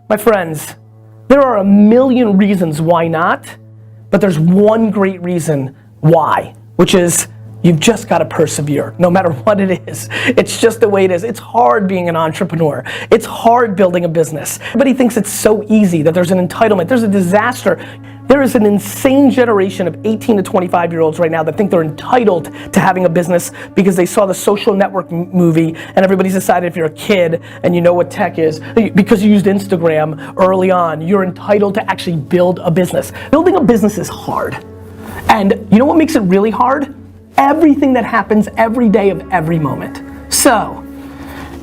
My friends, there are a million reasons why not, but there's one great reason why, which is you've just got to persevere, no matter what it is. It's just the way it is. It's hard being an entrepreneur. It's hard building a business. Everybody thinks it's so easy, that there's an entitlement. There's a disaster. There is an insane generation of 18 to 25-year-olds right now that think they're entitled to having a business because they saw the Social Network movie and everybody's decided if you're a kid and you know what tech is, because you used Instagram early on, you're entitled to actually build a business. Building a business is hard. And you know what makes it really hard? Everything that happens every day of every moment. So,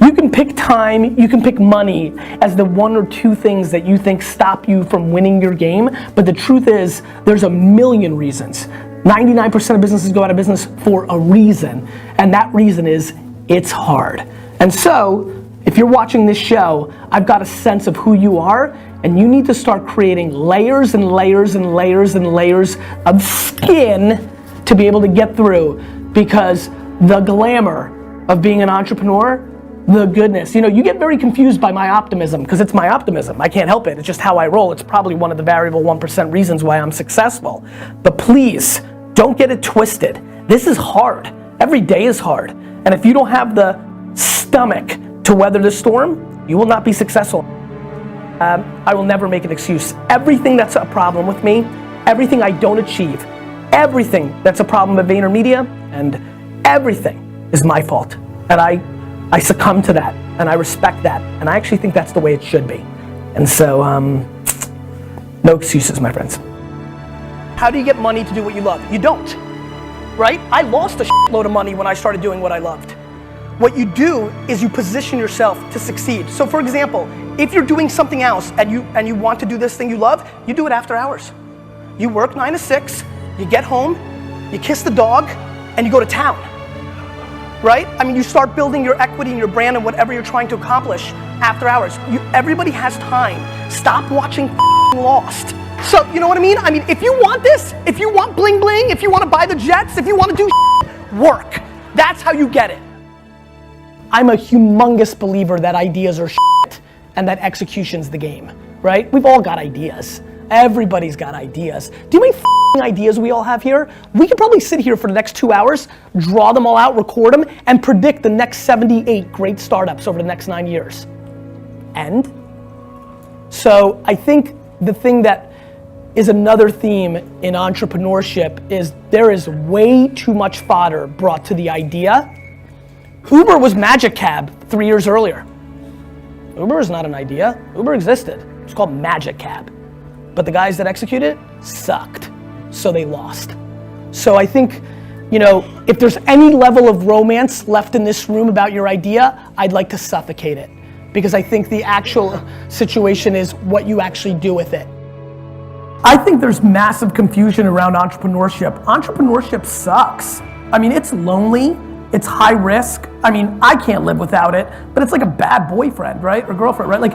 you can pick time, you can pick money as the one or two things that you think stop you from winning your game, but the truth is, there's a million reasons. 99% of businesses go out of business for a reason, and that reason is, it's hard. And so, if you're watching this show, I've got a sense of who you are, and you need to start creating layers and layers and layers and layers of skin to be able to get through, because the glamour of being an entrepreneur, the goodness, you get very confused by my optimism, because it's my optimism. I can't help it. It's just how I roll. It's probably one of the variable 1% reasons why I'm successful. But please, don't get it twisted. This is hard. Every day is hard. And if you don't have the stomach to weather the storm, you will not be successful. I will never make an excuse. Everything that's a problem with me, everything I don't achieve, everything that's a problem at VaynerMedia, and everything is my fault. And I succumb to that, and I respect that, and I actually think that's the way it should be. And so, no excuses, my friends. How do you get money to do what you love? You don't, right? I lost a shitload of money when I started doing what I loved. What you do is you position yourself to succeed. So for example, if you're doing something else and you want to do this thing you love, you do it after hours. You work 9 to 6, you get home, you kiss the dog, and you go to town. Right? I mean, you start building your equity and your brand and whatever you're trying to accomplish after hours. Everybody has time. Stop watching Lost. So, you know what I mean? I mean, if you want this, if you want bling bling, if you want to buy the jets, if you want to do work, that's how you get it. I'm a humongous believer that ideas are and that execution's the game, right? We've all got ideas. Everybody's got ideas. Do you mean ideas we all have here? We could probably sit here for the next 2 hours, draw them all out, record them, and predict the next 78 great startups over the next 9 years. And so I think the thing that is another theme in entrepreneurship is there is way too much fodder brought to the idea. Uber was Magic Cab 3 years earlier. Uber is not an idea. Uber existed. It's called Magic Cab. But the guys that executed it sucked. So they lost. So I think, if there's any level of romance left in this room about your idea, I'd like to suffocate it. Because I think the actual situation is what you actually do with it. I think there's massive confusion around entrepreneurship. Entrepreneurship sucks. I mean, it's lonely, it's high risk. I mean, I can't live without it, but it's like a bad boyfriend, right? Or girlfriend, right?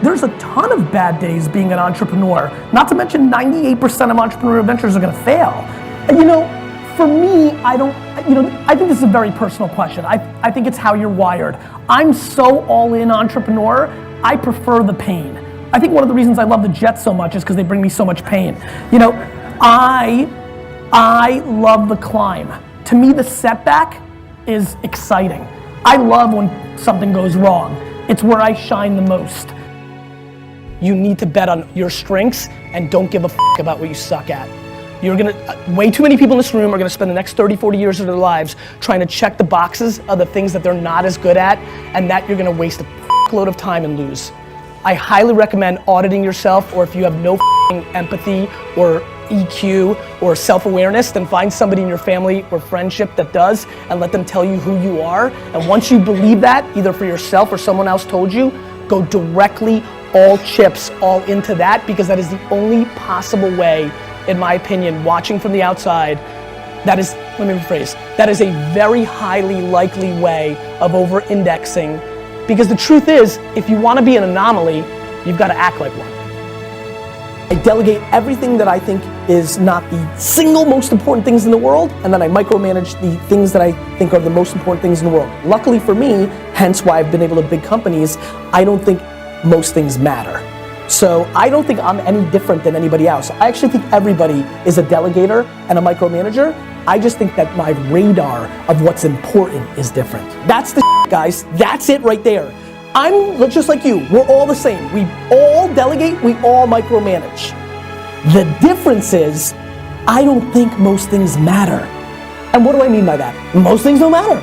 There's a ton of bad days being an entrepreneur. Not to mention 98% of entrepreneurial ventures are gonna fail. And for me, I think this is a very personal question. I think it's how you're wired. I'm so all in entrepreneur, I prefer the pain. I think one of the reasons I love the Jets so much is because they bring me so much pain. I love the climb. To me, the setback is exciting. I love when something goes wrong. It's where I shine the most. You need to bet on your strengths and don't give a about what you suck at. Way too many people in this room are gonna spend the next 30, 40 years of their lives trying to check the boxes of the things that they're not as good at, and that you're gonna waste a load of time and lose. I highly recommend auditing yourself, or if you have no empathy or EQ or self-awareness, then find somebody in your family or friendship that does and let them tell you who you are. And once you believe that, either for yourself or someone else told you, go directly all chips, all into that, because that is the only possible way, in my opinion, watching from the outside, that is a very highly likely way of over-indexing. Because the truth is, if you want to be an anomaly, you've got to act like one. I delegate everything that I think is not the single most important things in the world, and then I micromanage the things that I think are the most important things in the world. Luckily for me, hence why I've been able to big companies, I don't think most things matter. So I don't think I'm any different than anybody else. I actually think everybody is a delegator and a micromanager. I just think that my radar of what's important is different. That's the shit, guys. That's it right there. I'm just like you. We're all the same. We all delegate, we all micromanage. The difference is, I don't think most things matter. And what do I mean by that? Most things don't matter.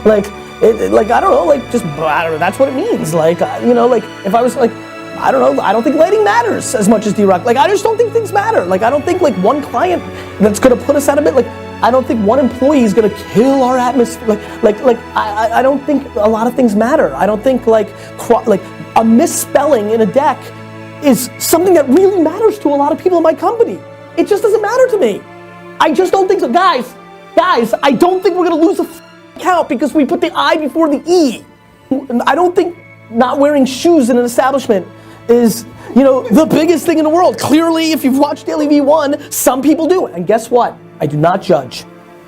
like I don't know, like just, I don't know, that's what it means. Like, you know, like if I was like, I don't know, I don't think lighting matters as much as D-Rock. Like, I just don't think things matter. Like, I don't think like one client that's gonna put us out of it, like, I don't think one employee is gonna kill our atmosphere. I don't think a lot of things matter. I don't think like a misspelling in a deck is something that really matters to a lot of people in my company. It just doesn't matter to me. I just don't think so. Guys, I don't think we're gonna lose a account because we put the I before the E. I don't think not wearing shoes in an establishment is, you know, the biggest thing in the world. Clearly, if you've watched Daily V1, some people do. And guess what? I do not judge.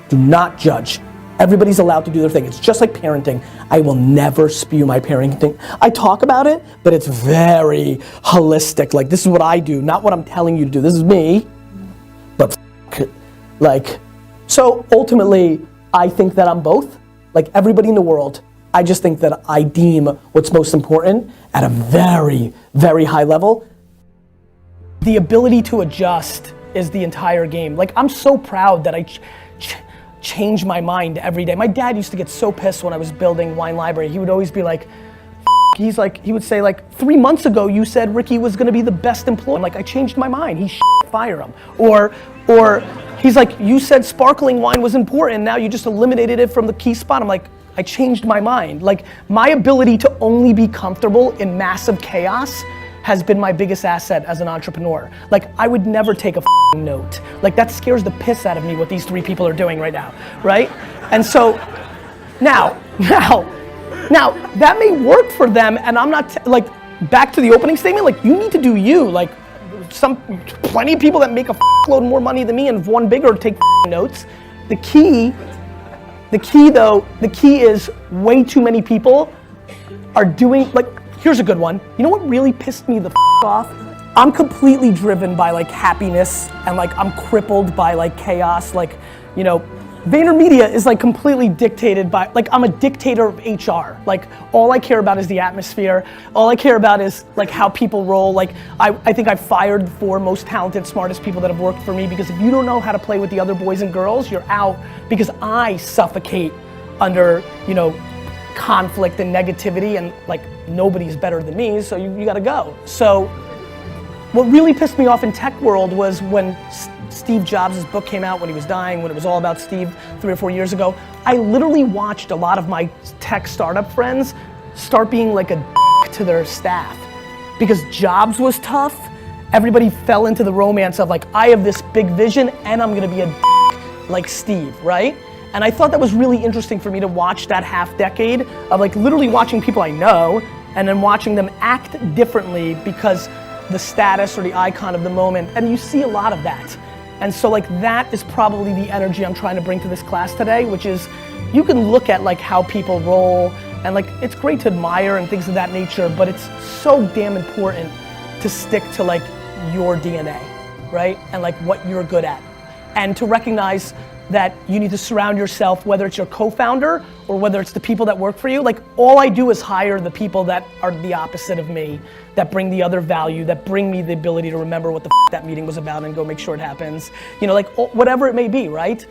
Do not judge. Everybody's allowed to do their thing. It's just like parenting. I will never spew my parenting. I talk about it, but it's very holistic. Like, this is what I do, not what I'm telling you to do. This is me, but like, so ultimately, I think that I'm both. Like everybody in the world, I just think that I deem what's most important at a very, very high level. The ability to adjust is the entire game. Like, I'm so proud that I change my mind every day. My dad used to get so pissed when I was building Wine Library. He would always be like, he would say like, 3 months ago you said Ricky was gonna be the best employee. I'm like, I changed my mind. Fire him. Or he's like, you said sparkling wine was important, now you just eliminated it from the key spot. I'm like, I changed my mind. Like, my ability to only be comfortable in massive chaos has been my biggest asset as an entrepreneur. Like, I would never take a note. Like, that scares the piss out of me what these 3 people are doing right now, right? And so, now, that may work for them, and I'm not, like, back to the opening statement, like, you need to do you. Like, plenty of people that make a load more money than me and have won bigger take notes. The key is way too many people are doing, like, here's a good one. You know what really pissed me the off? I'm completely driven by like happiness and like I'm crippled by like chaos. Like, you know, VaynerMedia is like completely dictated by, like, I'm a dictator of HR. Like, all I care about is the atmosphere. All I care about is like how people roll. Like, I think I've fired the 4 most talented, smartest people that have worked for me, because if you don't know how to play with the other boys and girls, you're out, because I suffocate under, you know, conflict and negativity, and like nobody's better than me, so you gotta go. So what really pissed me off in tech world was when Steve Jobs' book came out, when he was dying, when it was all about Steve 3 or 4 years ago. I literally watched a lot of my tech startup friends start being like a dick to their staff. Because Jobs was tough, everybody fell into the romance of like, I have this big vision and I'm gonna be a dick like Steve, right? And I thought that was really interesting for me to watch that half decade of like literally watching people I know and then watching them act differently because the status or the icon of the moment, and you see a lot of that. And so like that is probably the energy I'm trying to bring to this class today, which is you can look at like how people roll and like it's great to admire and things of that nature, but it's so damn important to stick to like your DNA, right? And like what you're good at. And to recognize that you need to surround yourself, whether it's your co-founder or whether it's the people that work for you. Like, all I do is hire the people that are the opposite of me, that bring the other value, that bring me the ability to remember what the that meeting was about and go make sure it happens. You know, like whatever it may be, right?